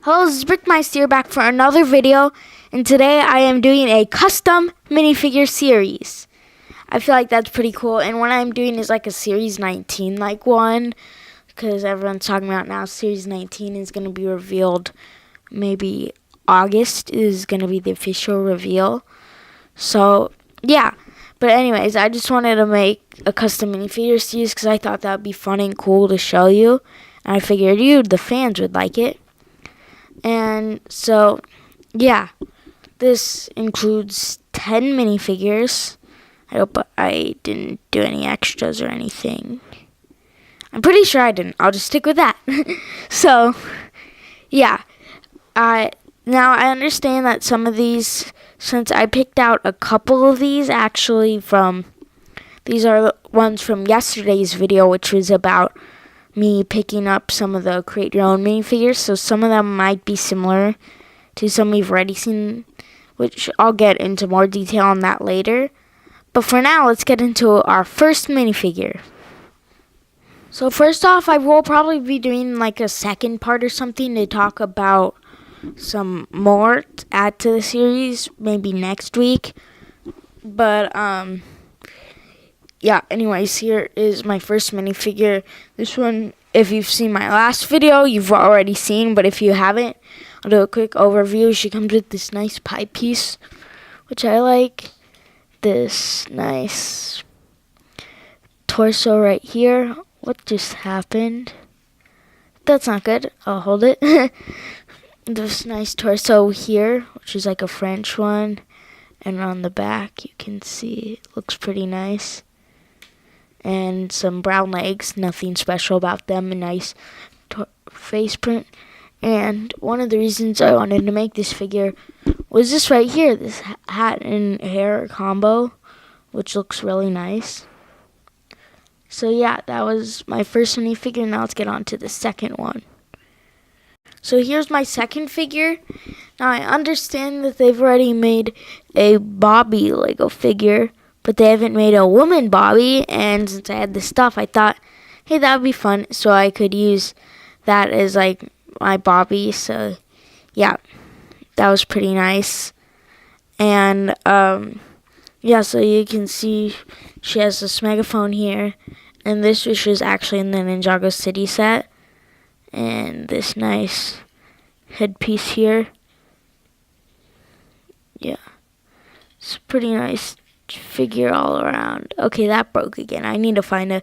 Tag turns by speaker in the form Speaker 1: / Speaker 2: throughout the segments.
Speaker 1: Hello, this is BrickMeister back for another video, and today I am doing a custom minifigure series. I feel like that's pretty cool, and what I'm doing is like a Series 19 like one, because everyone's talking about now Series 19 is going to be revealed, maybe August is going to be the official reveal. So, yeah. But anyways, I just wanted to make a custom minifigure series because I thought that would be fun and cool to show you. And I figured you, the fans, would like it. And so, yeah. This includes 10 minifigures. I hope I didn't do any extras or anything. I'm pretty sure I didn't. I'll just stick with that. So, yeah. Now I understand that some of these, since I picked out a couple of these actually from, these are the ones from yesterday's video, which was about me picking up some of the create your own minifigures. So some of them might be similar to some you've already seen, which I'll get into more detail on that later. But for now, let's get into our first minifigure. So first off, I will probably be doing like a second part or something to talk about some more to add to the series, maybe next week. But yeah, anyways, here is my first minifigure. This one, if you've seen my last video, you've already seen, but if you haven't, I'll do a quick overview. She comes with this nice pie piece, which I like. This nice torso right here. What just happened? That's not good. I'll hold it. This nice torso here, which is like a French one, and on the back you can see it looks pretty nice. And some brown legs, nothing special about them, a nice face print. And one of the reasons I wanted to make this figure was this right here, this hat and hair combo, which looks really nice. So yeah, that was my first minifigure. Now let's get on to the second one. So here's my second figure. Now I understand that they've already made a Bobby Lego figure, but they haven't made a woman Bobby. And since I had this stuff, I thought, hey, that would be fun. So I could use that as like my Bobby. So yeah, that was pretty nice. And yeah, so you can see she has this megaphone here. And this was actually in the Ninjago City set. And this nice headpiece here. Yeah. It's a pretty nice figure all around. Okay, that broke again. I need to find a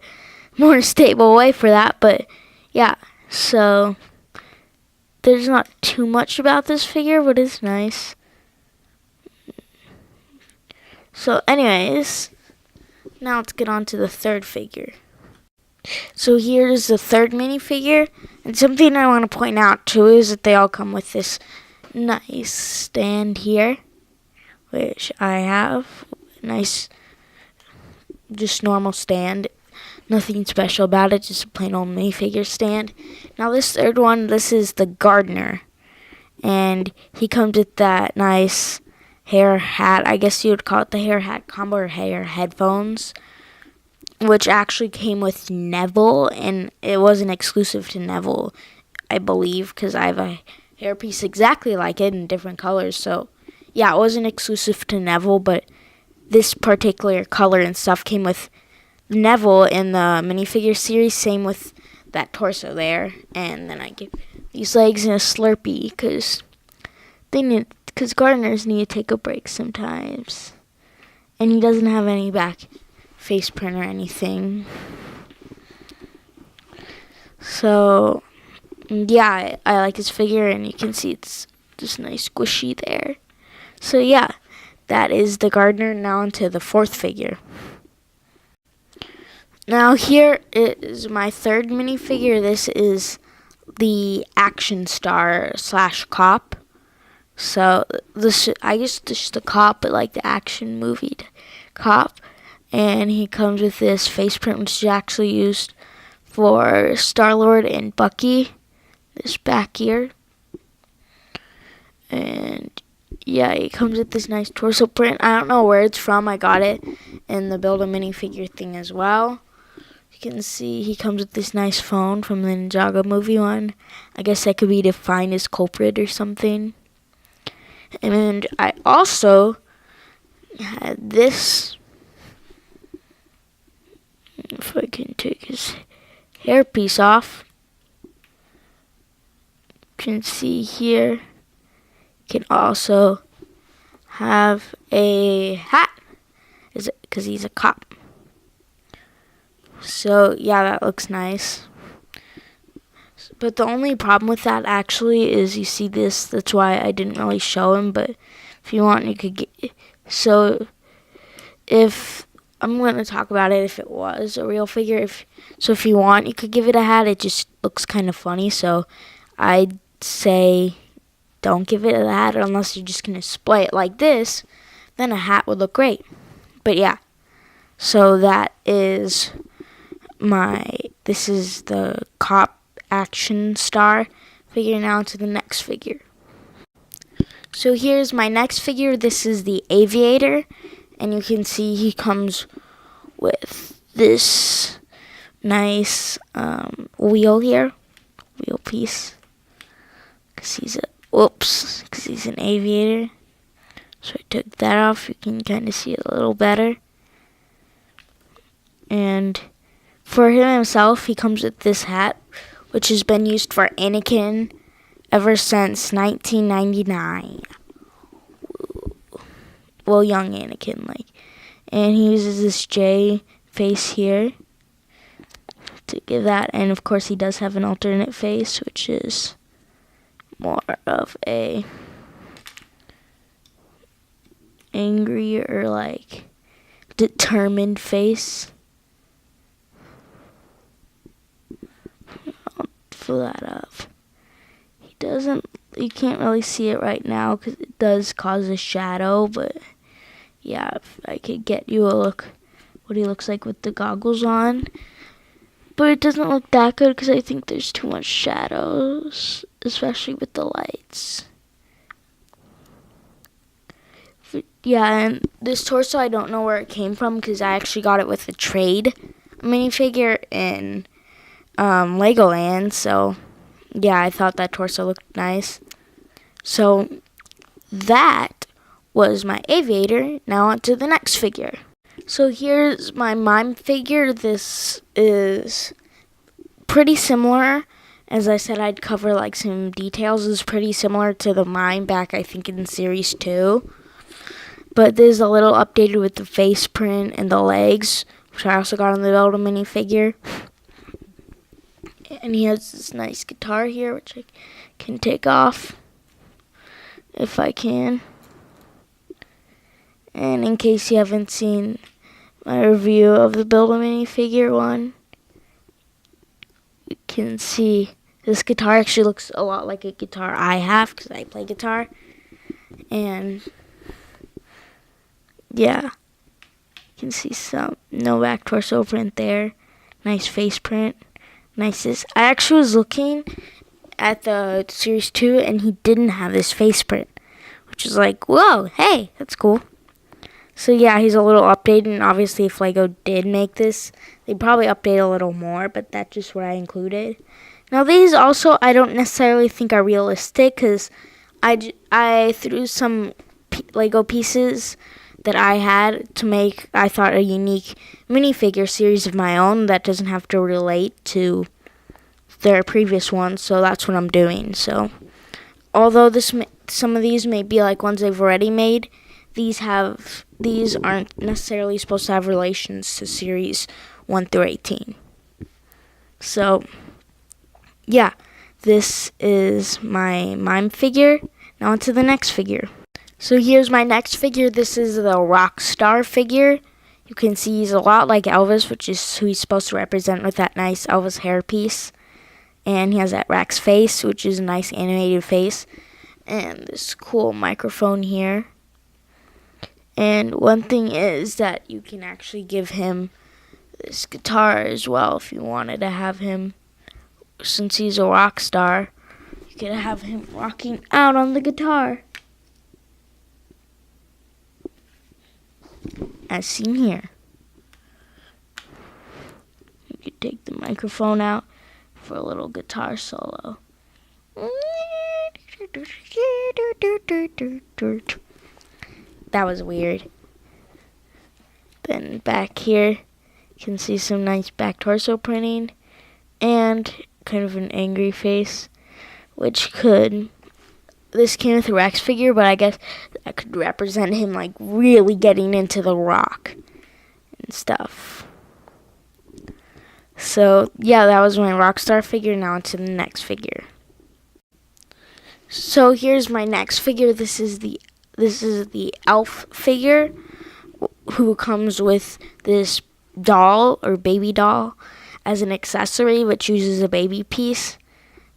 Speaker 1: more stable way for that. But, yeah. So, there's not too much about this figure, but it's nice. So, anyways, now let's get on to the third figure. So here's the third minifigure, and something I want to point out too is that they all come with this nice stand here, which I have. Nice, just normal stand, nothing special about it, just a plain old minifigure stand. Now this third one, this is the gardener, and he comes with that nice hair hat. I guess you would call it the hair hat combo or hair headphones, which actually came with Neville, and it wasn't exclusive to Neville, I believe, because I have a hairpiece exactly like it in different colors. So, yeah, it wasn't exclusive to Neville, but this particular color and stuff came with Neville in the minifigure series, same with that torso there. And then I give these legs and a Slurpee, because gardeners need to take a break sometimes. And he doesn't have any back face print or anything. So yeah, I like this figure, and you can see it's just nice squishy there. So yeah, that is the gardener. Now onto the fourth figure. Now here is my third minifigure. This is the action star / cop. So this, I guess this is the cop, but like the action movie cop. And he comes with this face print, which is actually used for Star-Lord and Bucky. This back here. And yeah, he comes with this nice torso print. I don't know where it's from. I got it in the Build a Minifigure thing as well. You can see he comes with this nice phone from the Ninjago movie one. I guess that could be to find his culprit or something. And I also had this. If I can take his hairpiece off, you can see here. You can also have a hat, is it because he's a cop. So yeah, that looks nice. But the only problem with that actually is you see this. That's why I didn't really show him. But if you want, you could get. So if I'm going to talk about it if it was a real figure. If you want, you could give it a hat. It just looks kind of funny. So I'd say don't give it a hat unless you're just going to display it like this. Then a hat would look great. But yeah, so that is this is the cop action star figure. Now to the next figure. So here's my next figure. This is the aviator. And you can see he comes with this nice wheel here, wheel piece, because he's an aviator. So I took that off. You can kind of see it a little better. And for him himself, he comes with this hat, which has been used for Anakin ever since 1999. Well, young Anakin, and he uses this J face here to give that, and of course he does have an alternate face, which is more of a angry or determined face. I'll fill that up. You can't really see it right now because it does cause a shadow, but yeah, if I could get you a look what he looks like with the goggles on. But it doesn't look that good because I think there's too much shadows, especially with the lights. Yeah, and this torso, I don't know where it came from because I actually got it with a trade minifigure in Legoland, so yeah, I thought that torso looked nice. So that was my aviator. Now on to the next figure. So here's my mime figure. This is pretty similar. As I said, I'd cover some details. It's pretty similar to the mime back, I think, in Series 2. But this is a little updated with the face print and the legs, which I also got on the Build a minifigure. And he has this nice guitar here, which I can take off if I can. And in case you haven't seen my review of the Build a minifigure one, you can see this guitar actually looks a lot like a guitar I have because I play guitar. And yeah, you can see some no back torso print there. Nice face print. Nicest. I actually was looking at the Series 2 and he didn't have this face print, which is whoa, hey, that's cool. So yeah, he's a little updated, and obviously if Lego did make this, they'd probably update a little more, but that's just what I included. Now these also I don't necessarily think are realistic because I threw some Lego pieces that I had to make, I thought, a unique minifigure series of my own that doesn't have to relate to their previous ones, so that's what I'm doing. So, although some of these may be ones they've already made, these aren't necessarily supposed to have relations to Series 1 through 18. So, yeah, this is my mime figure. Now on to the next figure. So here's my next figure. This is the rock star figure. You can see he's a lot like Elvis, which is who he's supposed to represent with that nice Elvis hairpiece. And he has that Rax face, which is a nice animated face. And this cool microphone here. And one thing is that you can actually give him this guitar as well if you wanted to have him. Since he's a rock star, you could have him rocking out on the guitar. As seen here. You could take the microphone out for a little guitar solo. That was weird. Then back here, you can see some nice back torso printing and kind of an angry face, which this came with a Rex figure, but I guess that could represent him like really getting into the rock and stuff. So yeah, that was my Rockstar figure. Now to the next figure. So here's my next figure. This is the elf figure, who comes with this doll or baby doll as an accessory, which uses a baby piece.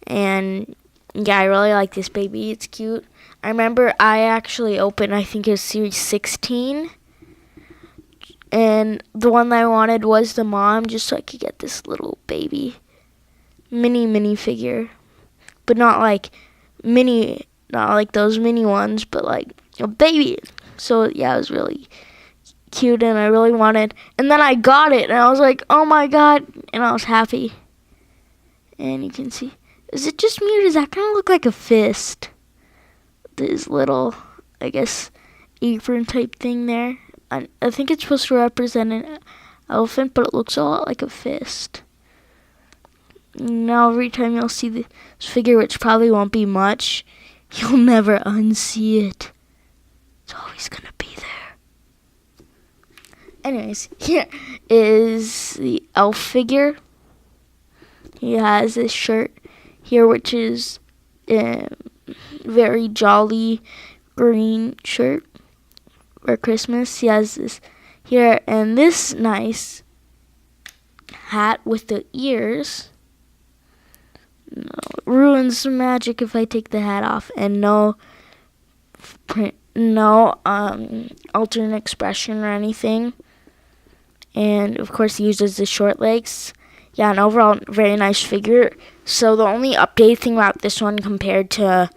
Speaker 1: And yeah, I really like this baby. It's cute. I remember I actually opened, I think it was Series 16. And the one that I wanted was the mom, just so I could get this little baby mini figure. But not like those mini ones, but like a baby. So yeah, it was really cute and I really wanted. And then I got it and I was like, oh my god. And I was happy. And you can see. Is it just me or does that kind of look like a fist? This little, I guess, apron type thing there. I think it's supposed to represent an elephant, but it looks a lot like a fist. Now every time you'll see this figure, which probably won't be much, you'll never unsee it. It's always going to be there. Anyways, here is the elf figure. He has this shirt here, which is a very jolly green shirt for Christmas. He has this here and this nice hat with the ears. No, it ruins the magic if I take the hat off. And no alternate expression or anything. And of course he uses the short legs. Yeah, an overall very nice figure. So the only updated thing about this one compared to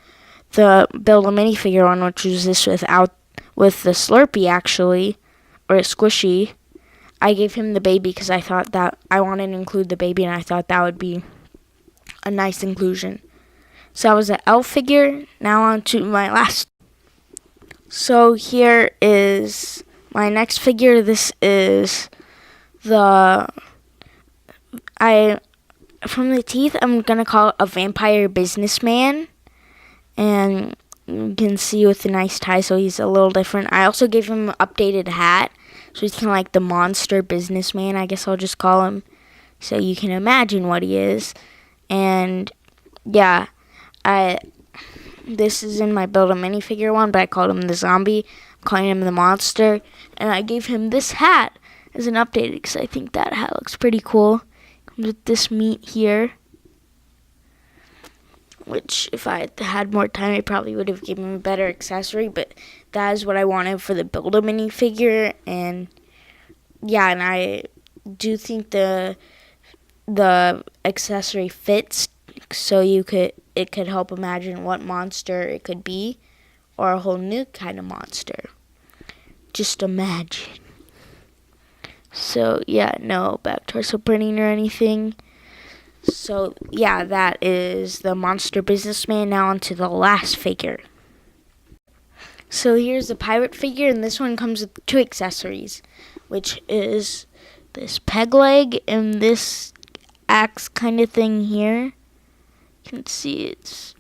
Speaker 1: the Build a Minifigure one, which was this with the Slurpee actually, or a Squishy, I gave him the baby because I thought that I wanted to include the baby and I thought that would be a nice inclusion. So that was an elf figure. Now on to my last. So here is my next figure. This is from the teeth, I'm going to call it a vampire businessman. And you can see with the nice tie, so he's a little different. I also gave him an updated hat. So he's kind of like the monster businessman, I guess I'll just call him. So you can imagine what he is. And yeah, this is in my Build a Minifigure one, but I called him the zombie. I'm calling him the monster. And I gave him this hat as an updated because I think that hat looks pretty cool. Comes with this meat here, which if I had more time, I probably would have given him a better accessory, but that is what I wanted for the Build a Minifigure. And yeah, and I do think the accessory fits, so it could help imagine what monster it could be, or a whole new kind of monster. Just imagine. So yeah, no back torso printing or anything. So yeah, that is the monster businessman. Now on to the last figure. So here's the pirate figure, and this one comes with 2 accessories, which is this peg leg and this axe kind of thing here. You can see it's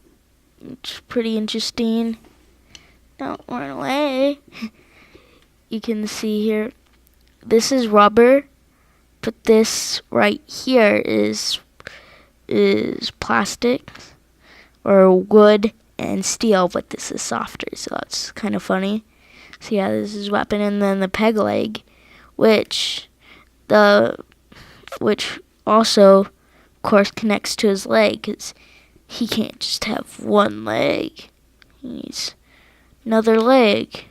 Speaker 1: pretty interesting. Don't run away. You can see here, this is rubber, but this right here is plastic or wood and steel, but this is softer, so that's kind of funny. So yeah, this is weapon, and then the peg leg, which also of course connects to his leg, because he can't just have one leg, he needs another leg.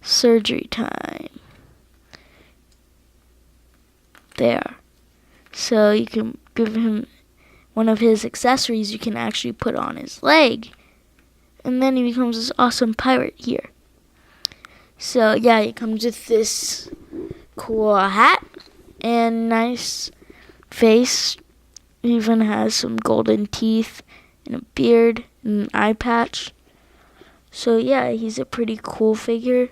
Speaker 1: Surgery time. There. So you can give him one of his accessories you can actually put on his leg. And then he becomes this awesome pirate here. So yeah, he comes with this cool hat. and nice face. Even has some golden teeth and a beard and an eye patch. So yeah, he's a pretty cool figure.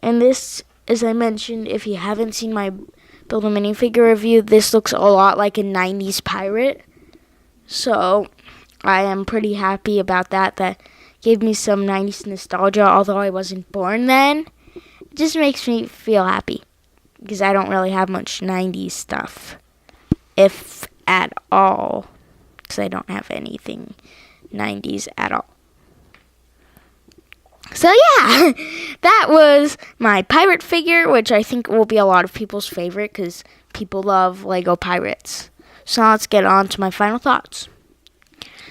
Speaker 1: And this, as I mentioned, if you haven't seen my Build a Minifigure review, this looks a lot like a 90s pirate. So I am pretty happy about that. That gave me some 90s nostalgia, although I wasn't born then. It just makes me feel happy because I don't really have much 90s stuff, if at all, because I don't have anything 90s at all. So yeah, that was my pirate figure, which I think will be a lot of people's favorite because people love Lego pirates. So now let's get on to my final thoughts.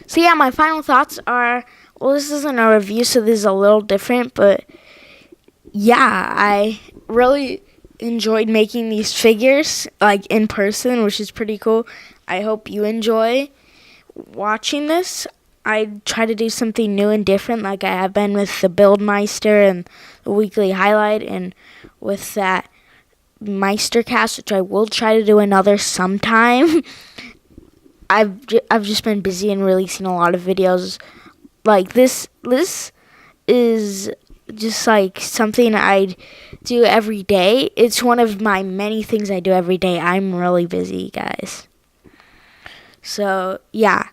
Speaker 1: So yeah, my final thoughts are, well, this isn't a review, so this is a little different, but yeah, I really enjoyed making these figures, like, in person, which is pretty cool. I hope you enjoy watching this. I try to do something new and different, like I have been with the BrickMeister and the weekly highlight, and with that Meister cast, which I will try to do another sometime. I've just been busy and releasing a lot of videos. Like this is just like something I do every day. It's one of my many things I do every day. I'm really busy, guys. So yeah.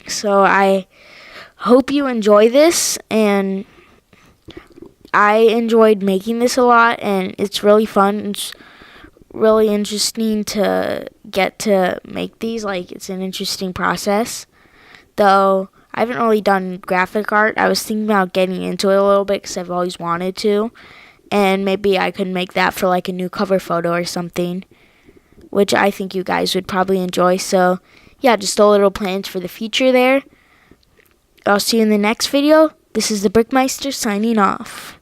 Speaker 1: So I hope you enjoy this, and I enjoyed making this a lot, and it's really fun. It's really interesting to get to make these. Like, it's an interesting process. Though I haven't really done graphic art. I was thinking about getting into it a little bit because I've always wanted to, and maybe I could make that for like a new cover photo or something, which I think you guys would probably enjoy. So yeah, just a little plans for the future there. I'll see you in the next video. This is the BrickMeister signing off.